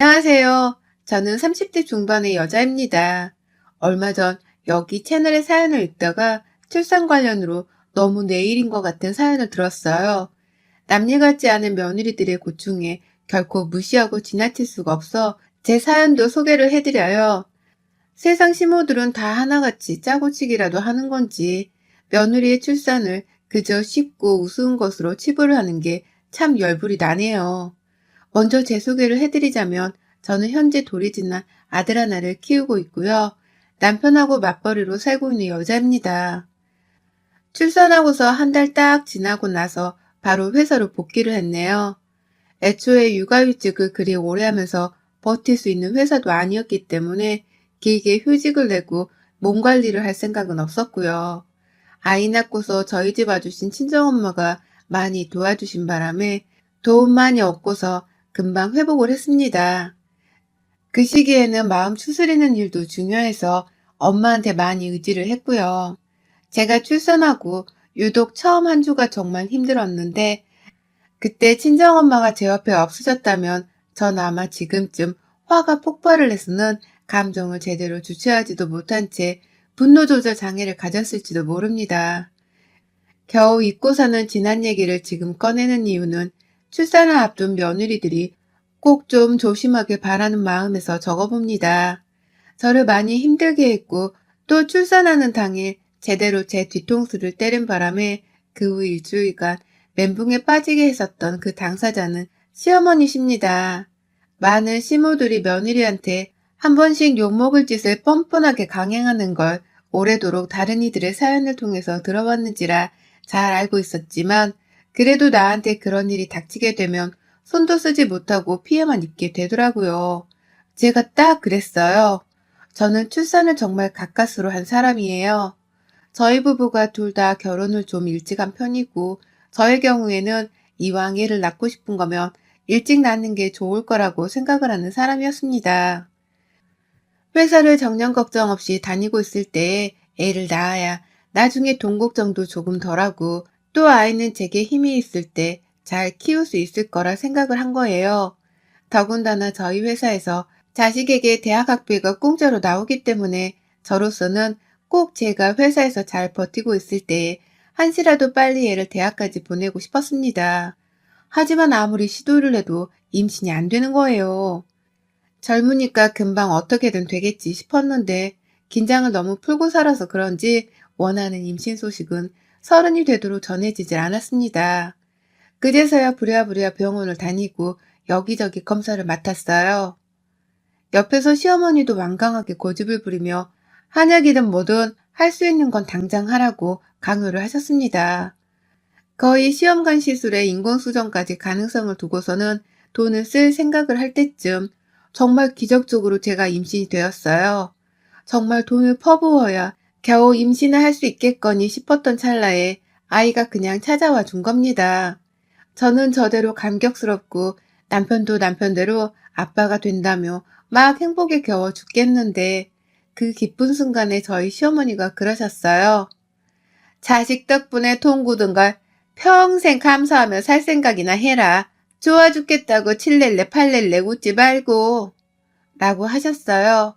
안녕하세요. 저는 30대 중반의 여자입니다. 얼마 전 여기 채널의 사연을 읽다가 출산 관련으로 너무 내 일인 것 같은 사연을 들었어요. 남일 같지 않은 며느리들의 고충에 결코 무시하고 지나칠 수가 없어 제 사연도 소개를 해드려요. 세상 시모들은 다 하나같이 짜고치기라도 하는 건지 며느리의 출산을 그저 쉽고 우스운 것으로 치부를 하는 게 참 열불이 나네요. 먼저 제 소개를 해드리자면 저는 현재 돌이 지난 아들 하나를 키우고 있고요. 남편하고 맞벌이로 살고 있는 여자입니다. 출산하고서 한 달 딱 지나고 나서 바로 회사로 복귀를 했네요. 애초에 육아휴직을 그리 오래 하면서 버틸 수 있는 회사도 아니었기 때문에 길게 휴직을 내고 몸 관리를 할 생각은 없었고요. 아이 낳고서 저희 집 와주신 친정엄마가 많이 도와주신 바람에 도움 많이 얻고서 금방 회복을 했습니다. 그 시기에는 마음 추스리는 일도 중요해서 엄마한테 많이 의지를 했고요. 제가 출산하고 유독 처음 한 주가 정말 힘들었는데 그때 친정엄마가 제 옆에 없으셨다면 전 아마 지금쯤 화가 폭발을 해서는 감정을 제대로 주체하지도 못한 채 분노 조절 장애를 가졌을지도 모릅니다. 겨우 잊고 사는 지난 얘기를 지금 꺼내는 이유는 출산을 앞둔 며느리들이 꼭 좀 조심하길 바라는 마음에서 적어봅니다. 저를 많이 힘들게 했고 또 출산하는 당일 제대로 제 뒤통수를 때린 바람에 그 후 일주일간 멘붕에 빠지게 했었던 그 당사자는 시어머니십니다. 많은 시모들이 며느리한테 한 번씩 욕먹을 짓을 뻔뻔하게 강행하는 걸 오래도록 다른 이들의 사연을 통해서 들어봤는지라 잘 알고 있었지만 그래도 나한테 그런 일이 닥치게 되면 손도 쓰지 못하고 피해만 입게 되더라고요. 제가 딱 그랬어요. 저는 출산을 정말 가까스로 한 사람이에요. 저희 부부가 둘 다 결혼을 좀 일찍 한 편이고 저의 경우에는 이왕 애를 낳고 싶은 거면 일찍 낳는 게 좋을 거라고 생각을 하는 사람이었습니다. 회사를 정년 걱정 없이 다니고 있을 때에 애를 낳아야 나중에 돈 걱정도 조금 덜하고 또 아이는 제게 힘이 있을 때 잘 키울 수 있을 거라 생각을 한 거예요. 더군다나 저희 회사에서 자식에게 대학 학비가 공짜로 나오기 때문에 저로서는 꼭 제가 회사에서 잘 버티고 있을 때에 한시라도 빨리 애를 대학까지 보내고 싶었습니다. 하지만 아무리 시도를 해도 임신이 안 되는 거예요. 젊으니까 금방 어떻게든 되겠지 싶었는데 긴장을 너무 풀고 살아서 그런지 원하는 임신 소식은 서른이 되도록 전해지질 않았습니다. 그제서야 부랴부랴 병원을 다니고 여기저기 검사를 맡았어요. 옆에서 시어머니도 완강하게 고집을 부리며 한약이든 뭐든 할 수 있는 건 당장 하라고 강요를 하셨습니다. 거의 시험관 시술에 인공수정까지 가능성을 두고서는 돈을 쓸 생각을 할 때쯤 정말 기적적으로 제가 임신이 되었어요. 정말 돈을 퍼부어야 겨우 임신을 할 수 있겠거니 싶었던 찰나에 아이가 그냥 찾아와 준 겁니다. 저는 저대로 감격스럽고 남편도 남편대로 아빠가 된다며 막 행복에 겨워 죽겠는데 그 기쁜 순간에 저희 시어머니가 그러셨어요. 자식 덕분에 돈 굳은 걸 평생 감사하며 살 생각이나 해라. 좋아 죽겠다고 칠렐레 팔렐레 웃지 말고 라고 하셨어요.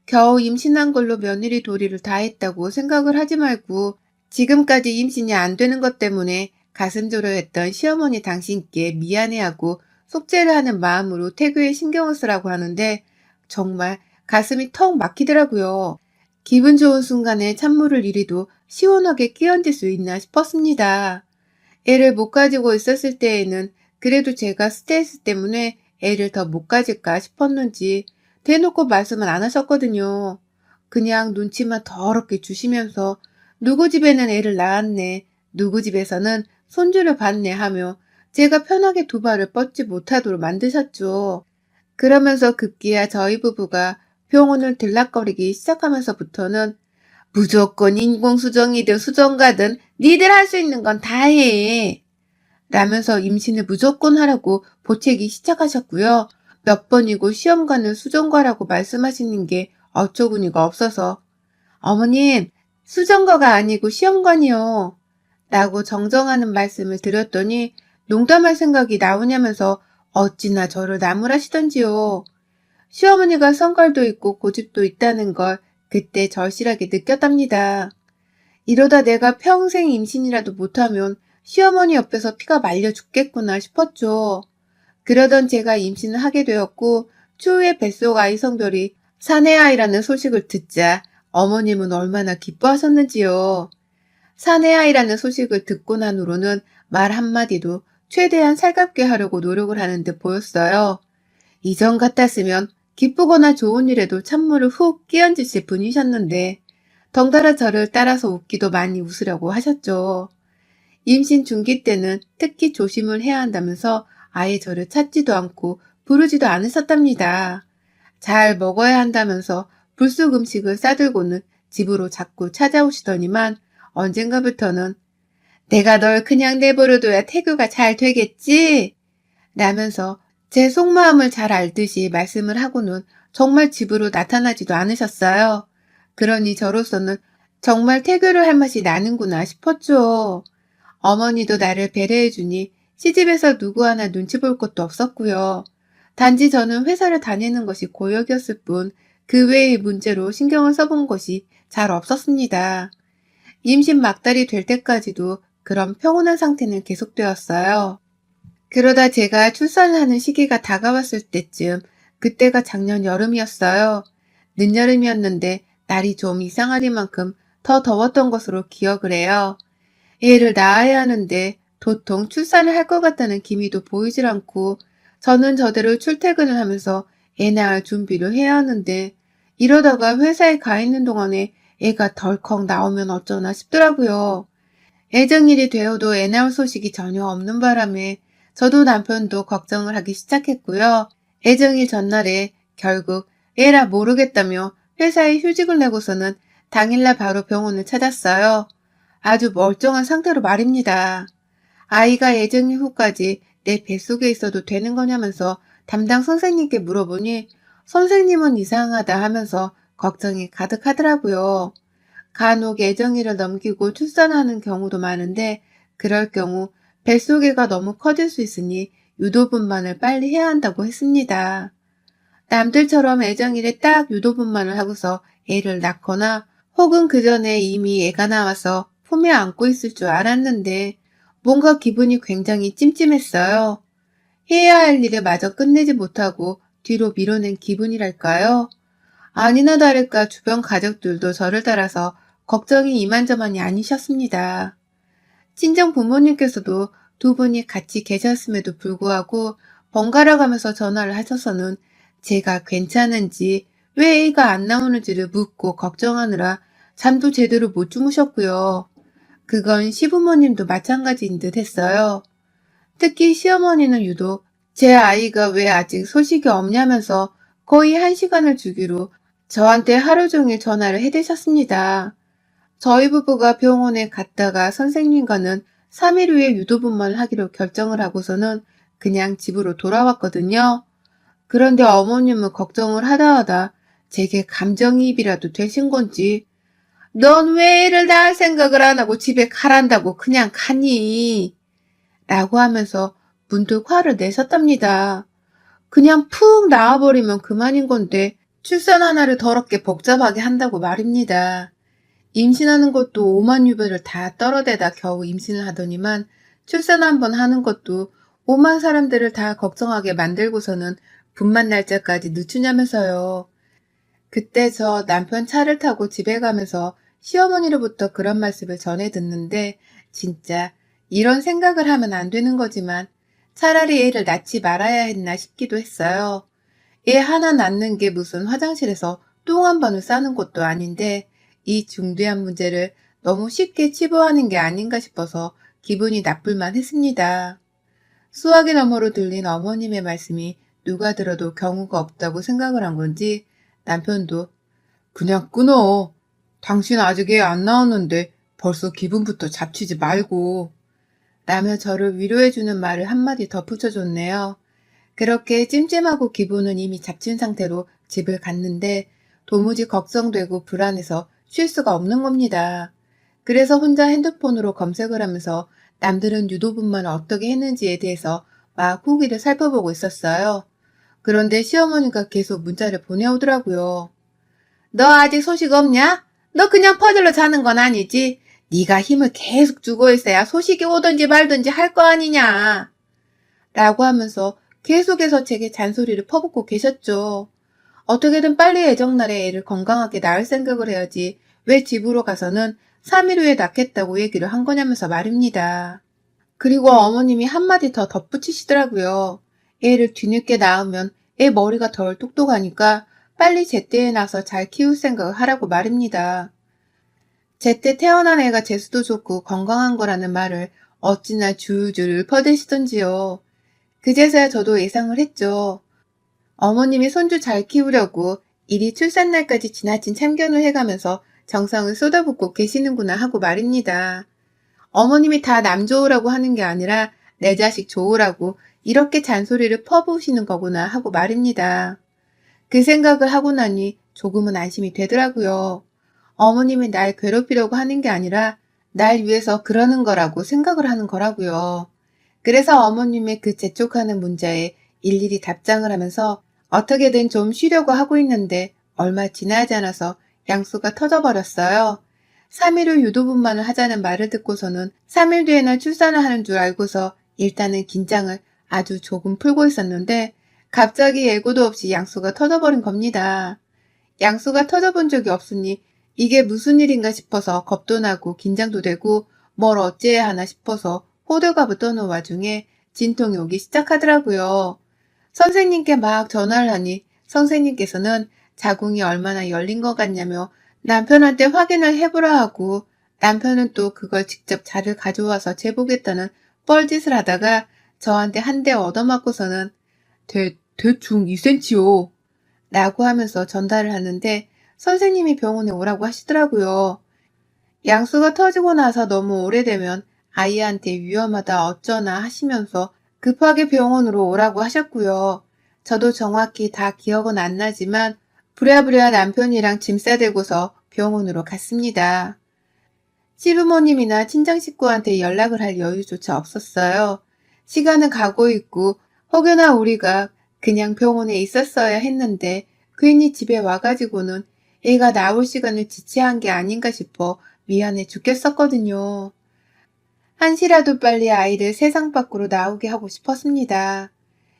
겨우 임신한 걸로 며느리 도리를 다했다고 생각을 하지 말고 지금까지 임신이 안 되는 것 때문에 가슴 졸여했던 시어머니 당신께 미안해하고 속죄를 하는 마음으로 태교에 신경을 쓰라고 하는데 정말 가슴이 턱 막히더라고요. 기분 좋은 순간에 찬물을 이리도 시원하게 끼얹을 수 있나 싶었습니다. 애를 못 가지고 있었을 때에는 그래도 제가 스트레스 때문에 애를 더 못 가질까 싶었는지 대놓고 말씀은 안 하셨거든요. 그냥 눈치만 더럽게 주시면서 누구 집에는 애를 낳았네, 누구 집에서는 손주를 봤네 하며 제가 편하게 두 발을 뻗지 못하도록 만드셨죠. 그러면서 급기야 저희 부부가 병원을 들락거리기 시작하면서부터는 무조건 인공수정이든 수정가든 니들 할 수 있는 건 다 해. 라면서 임신을 무조건 하라고 보채기 시작하셨고요. 몇 번이고 시험관을 수정과라고 말씀하시는 게 어처구니가 없어서 어머님, 수정과가 아니고 시험관이요. 라고 정정하는 말씀을 드렸더니 농담할 생각이 나오냐면서 어찌나 저를 나무라시던지요. 시어머니가 성깔도 있고 고집도 있다는 걸 그때 절실하게 느꼈답니다. 이러다 내가 평생 임신이라도 못하면 시어머니 옆에서 피가 말려 죽겠구나 싶었죠. 그러던 제가 임신을 하게 되었고 추후에 뱃속 아이 성별이 사내아이라는 소식을 듣자 어머님은 얼마나 기뻐하셨는지요. 사내아이라는 소식을 듣고 난 후로는 말 한마디도 최대한 살갑게 하려고 노력을 하는 듯 보였어요. 이전 같았으면 기쁘거나 좋은 일에도 찬물을 훅 끼얹으실 분이셨는데 덩달아 저를 따라서 웃기도 많이 웃으려고 하셨죠. 임신 중기 때는 특히 조심을 해야 한다면서 아예 저를 찾지도 않고 부르지도 않으셨답니다. 잘 먹어야 한다면서 불쑥 음식을 싸들고는 집으로 자꾸 찾아오시더니만 언젠가부터는 내가 널 그냥 내버려둬야 태교가 잘 되겠지? 라면서 제 속마음을 잘 알듯이 말씀을 하고는 정말 집으로 나타나지도 않으셨어요. 그러니 저로서는 정말 태교를 할 맛이 나는구나 싶었죠. 어머니도 나를 배려해주니 시집에서 누구 하나 눈치 볼 것도 없었고요. 단지 저는 회사를 다니는 것이 고역이었을 뿐 그 외의 문제로 신경을 써본 것이 잘 없었습니다. 임신 막달이 될 때까지도 그런 평온한 상태는 계속되었어요. 그러다 제가 출산을 하는 시기가 다가왔을 때쯤, 그때가 작년 여름이었어요. 늦여름이었는데 날이 좀 이상하리만큼 더 더웠던 것으로 기억을 해요. 애를 낳아야 하는데 도통 출산을 할 것 같다는 기미도 보이질 않고 저는 저대로 출퇴근을 하면서 애 낳을 준비를 해야 하는데 이러다가 회사에 가 있는 동안에 애가 덜컥 나오면 어쩌나 싶더라고요. 애정일이 되어도 애 낳을 소식이 전혀 없는 바람에 저도 남편도 걱정을 하기 시작했고요. 애정일 전날에 결국 애라 모르겠다며 회사에 휴직을 내고서는 당일날 바로 병원을 찾았어요. 아주 멀쩡한 상태로 말입니다. 아이가 애정일 후까지 내 뱃속에 있어도 되는 거냐면서 담당 선생님께 물어보니 선생님은 이상하다 하면서 걱정이 가득하더라고요. 간혹 애정일을 넘기고 출산하는 경우도 많은데 그럴 경우 뱃속애가 너무 커질 수 있으니 유도분만을 빨리 해야 한다고 했습니다. 남들처럼 애정일에 딱 유도분만을 하고서 애를 낳거나 혹은 그 전에 이미 애가 나와서 품에 안고 있을 줄 알았는데 뭔가 기분이 굉장히 찜찜했어요. 해야 할 일을 마저 끝내지 못하고 뒤로 미뤄낸 기분이랄까요? 아니나 다를까 주변 가족들도 저를 따라서 걱정이 이만저만이 아니셨습니다. 친정 부모님께서도 두 분이 같이 계셨음에도 불구하고 번갈아 가면서 전화를 하셔서는 제가 괜찮은지 왜 애가 안 나오는지를 묻고 걱정하느라 잠도 제대로 못 주무셨고요. 그건 시부모님도 마찬가지인 듯 했어요. 특히 시어머니는 유독 제 아이가 왜 아직 소식이 없냐면서 거의 1시간을 주기로 저한테 하루 종일 전화를 해대셨습니다. 저희 부부가 병원에 갔다가 선생님과는 3일 후에 유도분만을 하기로 결정을 하고서는 그냥 집으로 돌아왔거든요. 그런데 어머님은 걱정을 하다 제게 감정이입이라도 되신 건지 넌 왜 애를 낳을 생각을 안 하고 집에 가란다고 그냥 가니? 라고 하면서 문득 화를 내셨답니다. 그냥 푹 나와버리면 그만인 건데 출산 하나를 더럽게 복잡하게 한다고 말입니다. 임신하는 것도 오만 유배를 다 떨어대다 겨우 임신을 하더니만 출산 한 번 하는 것도 오만 사람들을 다 걱정하게 만들고서는 분만 날짜까지 늦추냐면서요. 그때 저 남편 차를 타고 집에 가면서 시어머니로부터 그런 말씀을 전해 듣는데 진짜 이런 생각을 하면 안 되는 거지만 차라리 애를 낳지 말아야 했나 싶기도 했어요. 애 하나 낳는 게 무슨 화장실에서 똥 한 번을 싸는 것도 아닌데 이 중대한 문제를 너무 쉽게 치부하는 게 아닌가 싶어서 기분이 나쁠만 했습니다. 수화기 너머로 들린 어머님의 말씀이 누가 들어도 경우가 없다고 생각을 한 건지 남편도 그냥 끊어. 당신 아직 애 안 나왔는데 벌써 기분부터 잡치지 말고 라며 저를 위로해주는 말을 한마디 덧붙여줬네요. 그렇게 찜찜하고 기분은 이미 잡친 상태로 집을 갔는데 도무지 걱정되고 불안해서 쉴 수가 없는 겁니다. 그래서 혼자 핸드폰으로 검색을 하면서 남들은 유도분만을 어떻게 했는지에 대해서 막 후기를 살펴보고 있었어요. 그런데 시어머니가 계속 문자를 보내오더라고요. 너 아직 소식 없냐? 너 그냥 퍼즐로 자는 건 아니지? 네가 힘을 계속 주고 있어야 소식이 오든지 말든지 할 거 아니냐? 라고 하면서 계속해서 제게 잔소리를 퍼붓고 계셨죠. 어떻게든 빨리 애정날에 애를 건강하게 낳을 생각을 해야지 왜 집으로 가서는 3일 후에 낳겠다고 얘기를 한 거냐면서 말입니다. 그리고 어머님이 한마디 더 덧붙이시더라고요. 애를 뒤늦게 낳으면 애 머리가 덜 똑똑하니까 빨리 제때에 나서 잘 키울 생각을 하라고 말입니다. 제때 태어난 애가 재수도 좋고 건강한 거라는 말을 어찌나 줄줄 퍼대시던지요. 그제서야 저도 예상을 했죠. 어머님이 손주 잘 키우려고 이리 출산날까지 지나친 참견을 해가면서 정성을 쏟아붓고 계시는구나 하고 말입니다. 어머님이 다 남 좋으라고 하는 게 아니라 내 자식 좋으라고 이렇게 잔소리를 퍼부으시는 거구나 하고 말입니다. 그 생각을 하고 나니 조금은 안심이 되더라고요. 어머님이 날 괴롭히려고 하는 게 아니라 날 위해서 그러는 거라고 생각을 하는 거라고요. 그래서 어머님의 그 재촉하는 문자에 일일이 답장을 하면서 어떻게든 좀 쉬려고 하고 있는데 얼마 지나지 않아서 양수가 터져버렸어요. 3일 후 유도분만을 하자는 말을 듣고서는 3일 뒤에는 출산을 하는 줄 알고서 일단은 긴장을 아주 조금 풀고 있었는데 갑자기 예고도 없이 양수가 터져버린 겁니다. 양수가 터져본 적이 없으니 이게 무슨 일인가 싶어서 겁도 나고 긴장도 되고 뭘 어찌해야 하나 싶어서 호들갑을 떠는 와중에 진통이 오기 시작하더라고요. 선생님께 막 전화를 하니 선생님께서는 자궁이 얼마나 열린 것 같냐며 남편한테 확인을 해보라 하고 남편은 또 그걸 직접 자를 가져와서 재보겠다는 뻘짓을 하다가 저한테 한 대 얻어맞고서는 대충 2cm요 라고 하면서 전달을 하는데 선생님이 병원에 오라고 하시더라고요. 양수가 터지고 나서 너무 오래되면 아이한테 위험하다 어쩌나 하시면서 급하게 병원으로 오라고 하셨고요. 저도 정확히 다 기억은 안 나지만 부랴부랴 남편이랑 짐 싸대고서 병원으로 갔습니다. 시부모님이나 친정 식구한테 연락을 할 여유조차 없었어요. 시간은 가고 있고 혹여나 우리가 그냥 병원에 있었어야 했는데 괜히 집에 와가지고는 애가 나올 시간을 지체한 게 아닌가 싶어 미안해 죽겠었거든요. 한시라도 빨리 아이를 세상 밖으로 나오게 하고 싶었습니다.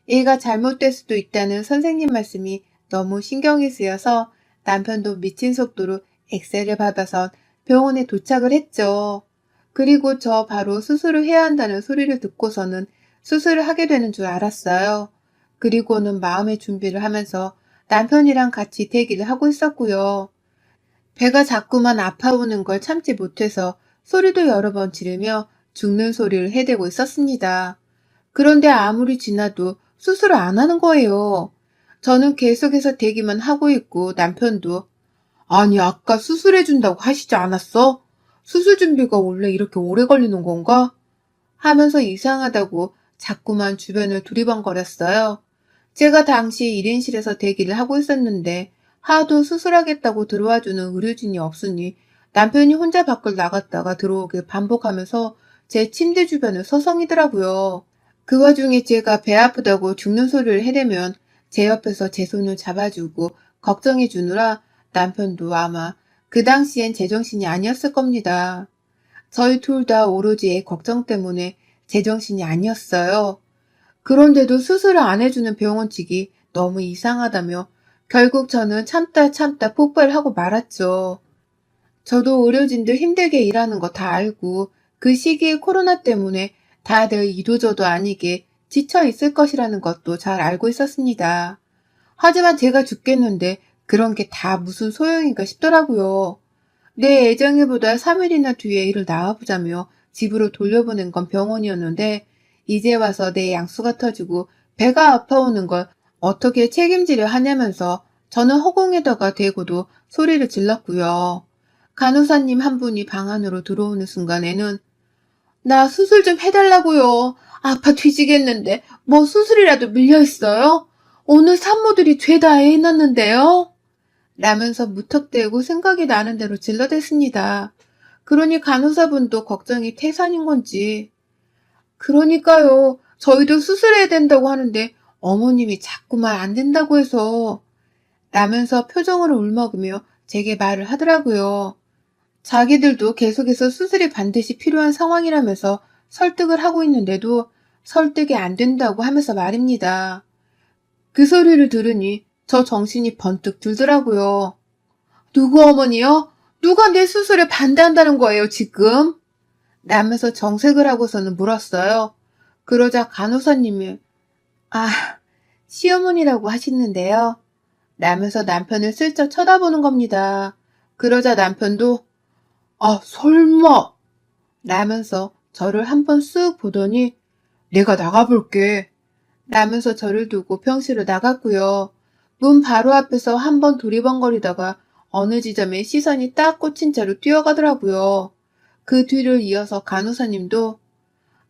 애가 잘못될 수도 있다는 선생님 말씀이 너무 신경이 쓰여서 남편도 미친 속도로 엑셀을 밟아서 병원에 도착을 했죠. 그리고 저 바로 수술을 해야 한다는 소리를 듣고서는 수술을 하게 되는 줄 알았어요. 그리고는 마음의 준비를 하면서 남편이랑 같이 대기를 하고 있었고요. 배가 자꾸만 아파오는 걸 참지 못해서 소리도 여러 번 지르며 죽는 소리를 해대고 있었습니다. 그런데 아무리 지나도 수술을 안 하는 거예요. 저는 계속해서 대기만 하고 있고 남편도 아니 아까 수술해준다고 하시지 않았어? 수술 준비가 원래 이렇게 오래 걸리는 건가? 하면서 이상하다고 자꾸만 주변을 두리번거렸어요. 제가 당시 1인실에서 대기를 하고 있었는데 하도 수술하겠다고 들어와주는 의료진이 없으니 남편이 혼자 밖을 나갔다가 들어오길 반복하면서 제 침대 주변을 서성이더라고요. 그 와중에 제가 배 아프다고 죽는 소리를 해대면 제 옆에서 제 손을 잡아주고 걱정해 주느라 남편도 아마 그 당시엔 제정신이 아니었을 겁니다. 저희 둘 다 오로지 애 걱정 때문에 제정신이 아니었어요. 그런데도 수술을 안 해주는 병원 측이 너무 이상하다며 결국 저는 참다 폭발하고 말았죠. 저도 의료진들 힘들게 일하는 거 다 알고 그 시기에 코로나 때문에 다들 이도저도 아니게 지쳐 있을 것이라는 것도 잘 알고 있었습니다. 하지만 제가 죽겠는데 그런 게 다 무슨 소용인가 싶더라고요. 내 애정애보다 3일이나 뒤에 일을 나와보자며 집으로 돌려보낸 건 병원이었는데 이제 와서 내 양수가 터지고 배가 아파오는 걸 어떻게 책임지려 하냐면서 저는 허공에다가 대고도 소리를 질렀고요. 간호사님 한 분이 방 안으로 들어오는 순간에는 나 수술 좀 해달라고요. 아파 뒤지겠는데 뭐 수술이라도 밀려있어요? 오늘 산모들이 죄다 해놨는데요? 라면서 무턱대고 생각이 나는 대로 질러댔습니다. 그러니 간호사분도 걱정이 태산인 건지. 그러니까요. 저희도 수술해야 된다고 하는데 어머님이 자꾸 말 안 된다고 해서 라면서 표정으로 울먹이며 제게 말을 하더라고요. 자기들도 계속해서 수술이 반드시 필요한 상황이라면서 설득을 하고 있는데도 설득이 안 된다고 하면서 말입니다. 그 소리를 들으니 저 정신이 번뜩 들더라고요. 누구 어머니요? 누가 내 수술에 반대한다는 거예요, 지금? 라면서 정색을 하고서는 물었어요. 그러자 간호사님이 아, 시어머니라고 하시는데요. 라면서 남편을 슬쩍 쳐다보는 겁니다. 그러자 남편도 아, 설마 라면서 저를 한번 쓱 보더니 내가 나가볼게 라면서 저를 두고 병실로 나갔고요. 문 바로 앞에서 한번 두리번거리다가 어느 지점에 시선이 딱 꽂힌 채로 뛰어가더라고요. 그 뒤를 이어서 간호사님도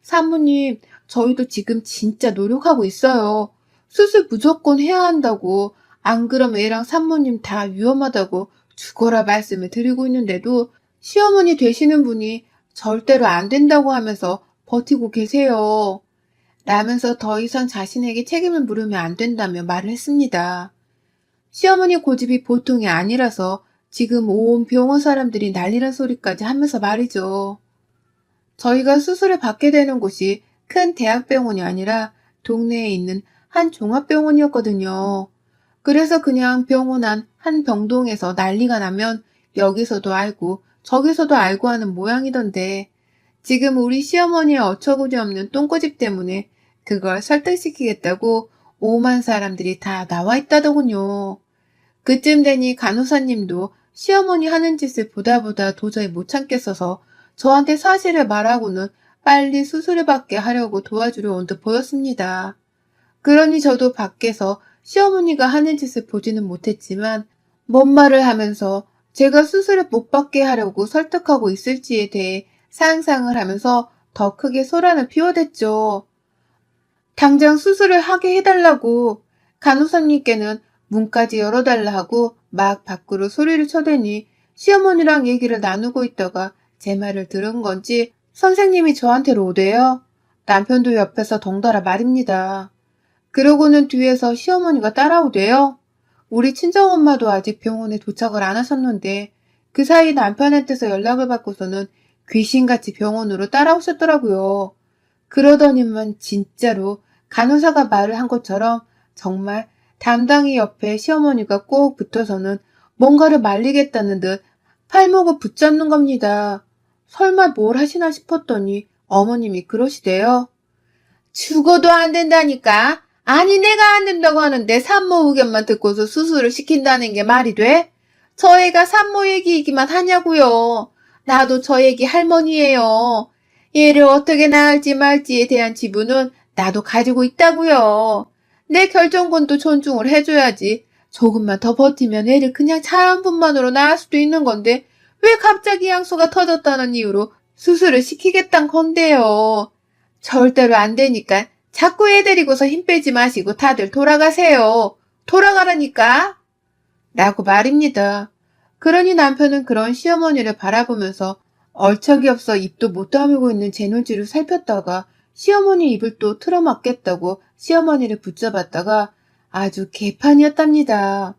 사모님, 저희도 지금 진짜 노력하고 있어요. 수술 무조건 해야 한다고, 안 그러면 애랑 산모님 다 위험하다고 죽어라 말씀을 드리고 있는데도 시어머니 되시는 분이 절대로 안 된다고 하면서 버티고 계세요. 라면서 더 이상 자신에게 책임을 물으면 안 된다며 말을 했습니다. 시어머니 고집이 보통이 아니라서 지금 온 병원 사람들이 난리란 소리까지 하면서 말이죠. 저희가 수술을 받게 되는 곳이 큰 대학병원이 아니라 동네에 있는 한 종합병원이었거든요. 그래서 그냥 병원 안 한 병동에서 난리가 나면 여기서도 알고 저기서도 알고 하는 모양이던데 지금 우리 시어머니의 어처구니 없는 똥꼬집 때문에 그걸 설득시키겠다고 오만 사람들이 다 나와 있다더군요. 그쯤 되니 간호사님도 시어머니 하는 짓을 보다 도저히 못 참겠어서 저한테 사실을 말하고는 빨리 수술을 받게 하려고 도와주려 온 듯 보였습니다. 그러니 저도 밖에서 시어머니가 하는 짓을 보지는 못했지만 뭔 말을 하면서 제가 수술을 못 받게 하려고 설득하고 있을지에 대해 상상을 하면서 더 크게 소란을 피워댔죠. 당장 수술을 하게 해달라고 간호사님께는 문까지 열어달라 하고 막 밖으로 소리를 쳐대니 시어머니랑 얘기를 나누고 있다가 제 말을 들은 건지 선생님이 저한테로 오대요. 남편도 옆에서 덩달아 말입니다. 그러고는 뒤에서 시어머니가 따라오대요. 우리 친정엄마도 아직 병원에 도착을 안 하셨는데 그 사이 남편한테서 연락을 받고서는 귀신같이 병원으로 따라오셨더라고요. 그러더니만 진짜로 간호사가 말을 한 것처럼 정말 담당이 옆에 시어머니가 꼭 붙어서는 뭔가를 말리겠다는 듯 팔목을 붙잡는 겁니다. 설마 뭘 하시나 싶었더니 어머님이 그러시대요. 죽어도 안 된다니까. 아니 내가 안 된다고 하는데 산모 의견만 듣고서 수술을 시킨다는 게 말이 돼? 저 애가 산모 얘기이기만 하냐고요. 나도 저 애기 할머니예요. 얘를 어떻게 낳을지 말지에 대한 지분은 나도 가지고 있다고요. 내 결정권도 존중을 해줘야지. 조금만 더 버티면 애를 그냥 자연분만으로 낳을 수도 있는 건데 왜 갑자기 양수가 터졌다는 이유로 수술을 시키겠단 건데요. 절대로 안 되니까 자꾸 애 데리고서 힘 빼지 마시고 다들 돌아가세요. 돌아가라니까. 라고 말입니다. 그러니 남편은 그런 시어머니를 바라보면서 얼척이 없어 입도 못 다물고 있는 제 눈치를 살폈다가 시어머니 입을 또 틀어막겠다고 시어머니를 붙잡았다가 아주 개판이었답니다.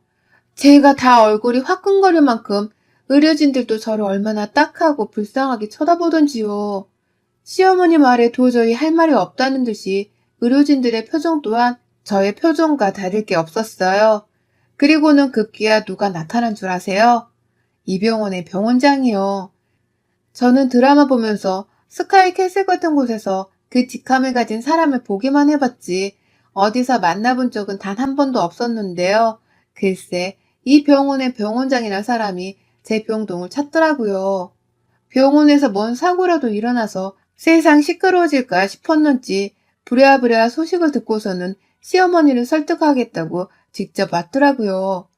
제가 다 얼굴이 화끈거릴 만큼 의료진들도 저를 얼마나 딱하고 불쌍하게 쳐다보던지요. 시어머니 말에 도저히 할 말이 없다는 듯이 의료진들의 표정 또한 저의 표정과 다를 게 없었어요. 그리고는 급기야 누가 나타난 줄 아세요? 이 병원의 병원장이요. 저는 드라마 보면서 스카이 캐슬 같은 곳에서 그 직함을 가진 사람을 보기만 해봤지 어디서 만나본 적은 단 한 번도 없었는데요. 글쎄, 이 병원의 병원장이란 사람이 제 병동을 찾더라고요. 병원에서 뭔 사고라도 일어나서 세상 시끄러워질까 싶었는지 부랴부랴 소식을 듣고서는 시어머니를 설득하겠다고 직접 왔더라고요.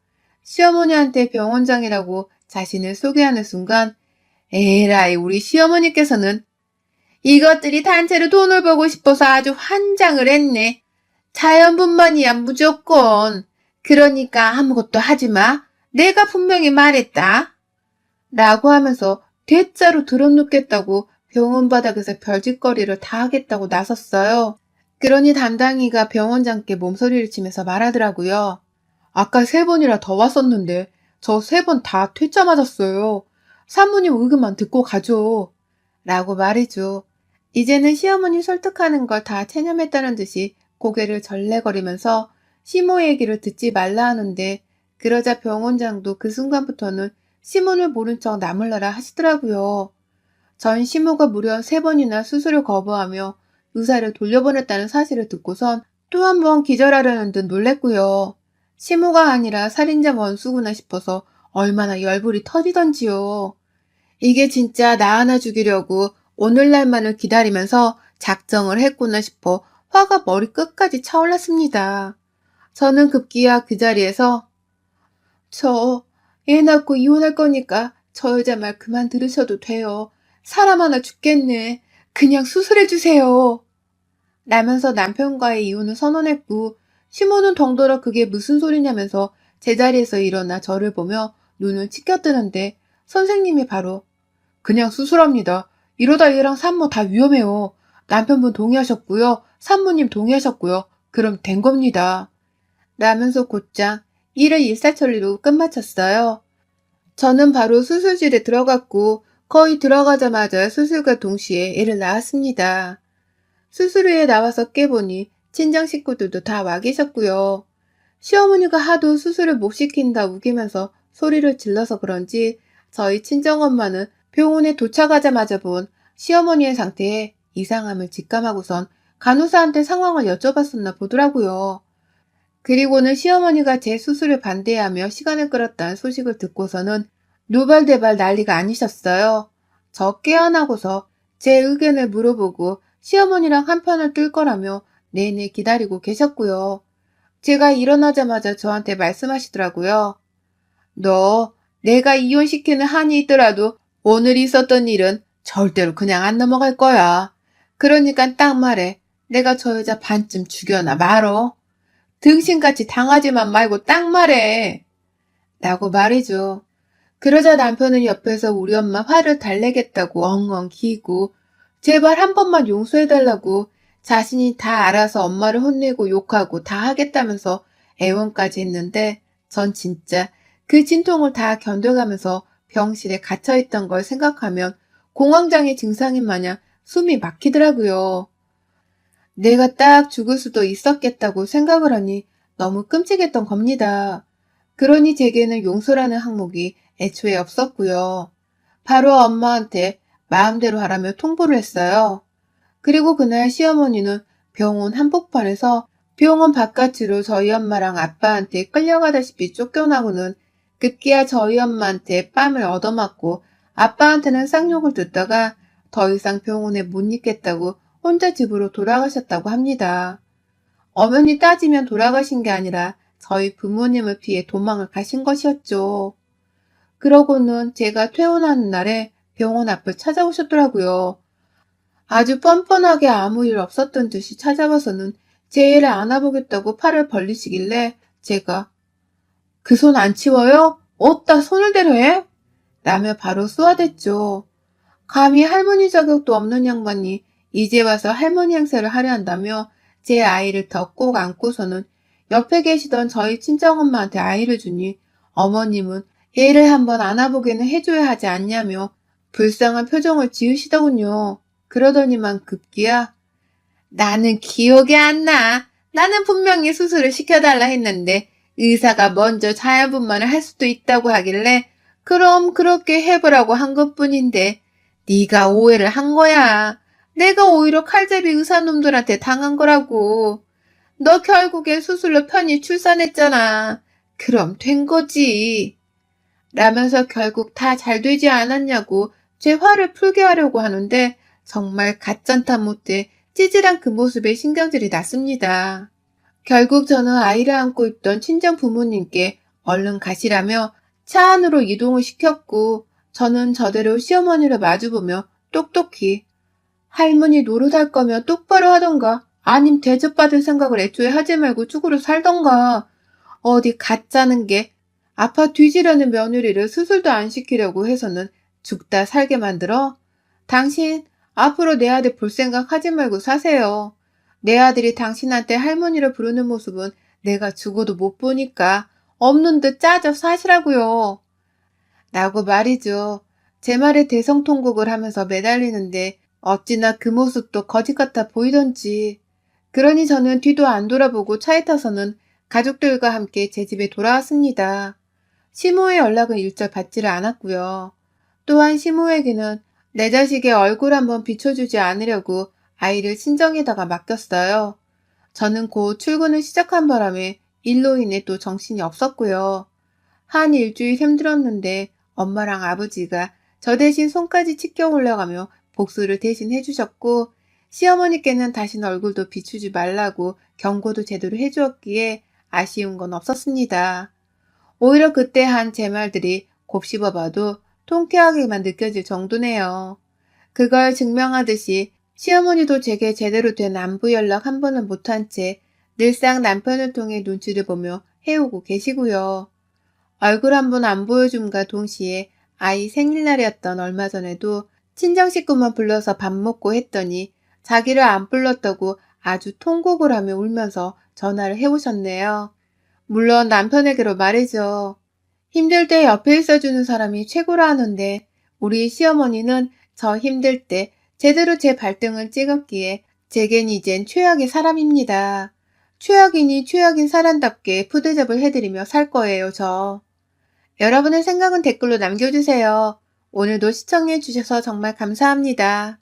시어머니한테 병원장이라고 자신을 소개하는 순간 에라이 우리 시어머니께서는 이것들이 단체로 돈을 벌고 싶어서 아주 환장을 했네. 자연분만이야 무조건. 그러니까 아무것도 하지 마. 내가 분명히 말했다. 라고 하면서 대자로 들어눕겠다고 병원 바닥에서 별짓거리를 다 하겠다고 나섰어요. 그러니 담당이가 병원장께 몸서리를 치면서 말하더라고요. 아까 3번이나 더 왔었는데 저 3번 다 퇴짜 맞았어요. 사모님 의견만 듣고 가죠. 라고 말이죠. 이제는 시어머니 설득하는 걸 다 체념했다는 듯이 고개를 절레거리면서 시모 얘기를 듣지 말라 하는데 그러자 병원장도 그 순간부터는 시모를 모른 척 나몰라라 하시더라고요. 전 시모가 무려 3번이나 수술을 거부하며 의사를 돌려보냈다는 사실을 듣고선 또 한 번 기절하려는 듯 놀랬고요. 시모가 아니라 살인자 원수구나 싶어서 얼마나 열불이 터지던지요. 이게 진짜 나 하나 죽이려고 오늘날만을 기다리면서 작정을 했구나 싶어 화가 머리 끝까지 차올랐습니다. 저는 급기야 그 자리에서 저 애 낳고 이혼할 거니까 저 여자 말 그만 들으셔도 돼요. 사람 하나 죽겠네. 그냥 수술해 주세요. 라면서 남편과의 이혼을 선언했고 시모는 덩달아 그게 무슨 소리냐면서 제자리에서 일어나 저를 보며 눈을 치켜뜨는데 선생님이 바로 그냥 수술합니다. 이러다 얘랑 산모 다 위험해요. 남편분 동의하셨고요. 산모님 동의하셨고요. 그럼 된 겁니다. 라면서 곧장 일을 일사천리로 끝마쳤어요. 저는 바로 수술실에 들어갔고 거의 들어가자마자 수술과 동시에 애를 낳았습니다. 수술 후에 나와서 깨보니 친정 식구들도 다 와 계셨고요. 시어머니가 하도 수술을 못 시킨다 우기면서 소리를 질러서 그런지 저희 친정엄마는 병원에 도착하자마자 본 시어머니의 상태에 이상함을 직감하고선 간호사한테 상황을 여쭤봤었나 보더라고요. 그리고는 시어머니가 제 수술을 반대하며 시간을 끌었다는 소식을 듣고서는 노발대발 난리가 아니셨어요. 저 깨어나고서 제 의견을 물어보고 시어머니랑 한편을 뜰 거라며 내내 기다리고 계셨고요. 제가 일어나자마자 저한테 말씀하시더라고요. 너 내가 이혼시키는 한이 있더라도 오늘 있었던 일은 절대로 그냥 안 넘어갈 거야. 그러니까 딱 말해. 내가 저 여자 반쯤 죽여놔 말어. 등신같이 당하지만 말고 딱 말해. 라고 말이죠. 그러자 남편은 옆에서 우리 엄마 화를 달래겠다고 엉엉 기고 제발 한 번만 용서해달라고 자신이 다 알아서 엄마를 혼내고 욕하고 다 하겠다면서 애원까지 했는데 전 진짜 그 진통을 다 견뎌가면서 병실에 갇혀있던 걸 생각하면 공황장애 증상인 마냥 숨이 막히더라고요. 내가 딱 죽을 수도 있었겠다고 생각을 하니 너무 끔찍했던 겁니다. 그러니 제게는 용서라는 항목이 애초에 없었고요. 바로 엄마한테 마음대로 하라며 통보를 했어요. 그리고 그날 시어머니는 병원 한복판에서 병원 바깥으로 저희 엄마랑 아빠한테 끌려가다시피 쫓겨나고는 급기야 저희 엄마한테 뺨을 얻어맞고 아빠한테는 쌍욕을 듣다가 더 이상 병원에 못 있겠다고 혼자 집으로 돌아가셨다고 합니다. 엄연히 따지면 돌아가신 게 아니라 저희 부모님을 피해 도망을 가신 것이었죠. 그러고는 제가 퇴원하는 날에 병원 앞을 찾아오셨더라고요. 아주 뻔뻔하게 아무 일 없었던 듯이 찾아와서는 제 애를 안아보겠다고 팔을 벌리시길래 제가 그 손 안 치워요? 어디다 손을 대려 해? 라며 바로 쏘아댔죠. 감히 할머니 자격도 없는 양반이 이제 와서 할머니 행세를 하려 한다며 제 아이를 더 꼭 안고서는 옆에 계시던 저희 친정엄마한테 아이를 주니 어머님은 얘를 한번 안아보게는 해줘야 하지 않냐며 불쌍한 표정을 지으시더군요. 그러더니만 급기야 나는 기억이 안 나. 나는 분명히 수술을 시켜달라 했는데 의사가 먼저 자연분만을 할 수도 있다고 하길래 그럼 그렇게 해보라고 한 것뿐인데 네가 오해를 한 거야. 내가 오히려 칼잡이 의사놈들한테 당한 거라고. 너 결국엔 수술로 편히 출산했잖아. 그럼 된 거지. 라면서 결국 다 잘 되지 않았냐고 제 화를 풀게 하려고 하는데 정말 가짠타 못해 찌질한 그 모습에 신경질이 났습니다. 결국 저는 아이를 안고 있던 친정 부모님께 얼른 가시라며 차 안으로 이동을 시켰고 저는 저대로 시어머니를 마주보며 똑똑히 할머니 노릇할 거면 똑바로 하던가 아님 대접받을 생각을 애초에 하지 말고 죽으로 살던가 어디 가짜는 게 아파 뒤지려는 며느리를 수술도 안 시키려고 해서는 죽다 살게 만들어? 당신 앞으로 내 아들 볼 생각 하지 말고 사세요. 내 아들이 당신한테 할머니를 부르는 모습은 내가 죽어도 못 보니까 없는 듯 짜져 사시라고요. 라고 말이죠. 제 말에 대성통곡을 하면서 매달리는데 어찌나 그 모습도 거짓 같아 보이던지. 그러니 저는 뒤도 안 돌아보고 차에 타서는 가족들과 함께 제 집에 돌아왔습니다. 시모의 연락은 일절 받지를 않았고요. 또한 시모에게는 내 자식의 얼굴 한번 비춰주지 않으려고 아이를 친정에다가 맡겼어요. 저는 곧 출근을 시작한 바람에 일로 인해 또 정신이 없었고요. 한 일주일 힘들었는데 엄마랑 아버지가 저 대신 손까지 치켜 올려가며 복수를 대신 해주셨고, 시어머니께는 다시는 얼굴도 비추지 말라고 경고도 제대로 해주었기에 아쉬운 건 없었습니다. 오히려 그때 한 제 말들이 곱씹어봐도 통쾌하게만 느껴질 정도네요. 그걸 증명하듯이 시어머니도 제게 제대로 된 안부 연락 한 번은 못한 채 늘상 남편을 통해 눈치를 보며 해오고 계시고요. 얼굴 한 번 안 보여줌과 동시에 아이 생일날이었던 얼마 전에도 친정 식구만 불러서 밥 먹고 했더니 자기를 안 불렀다고 아주 통곡을 하며 울면서 전화를 해오셨네요. 물론 남편에게로 말이죠. 힘들 때 옆에 있어주는 사람이 최고라 하는데 우리 시어머니는 저 힘들 때 제대로 제 발등을 찍었기에 제겐 이젠 최악의 사람입니다. 최악이니 최악인 사람답게 푸대접을 해드리며 살 거예요, 저. 여러분의 생각은 댓글로 남겨주세요. 오늘도 시청해주셔서 정말 감사합니다.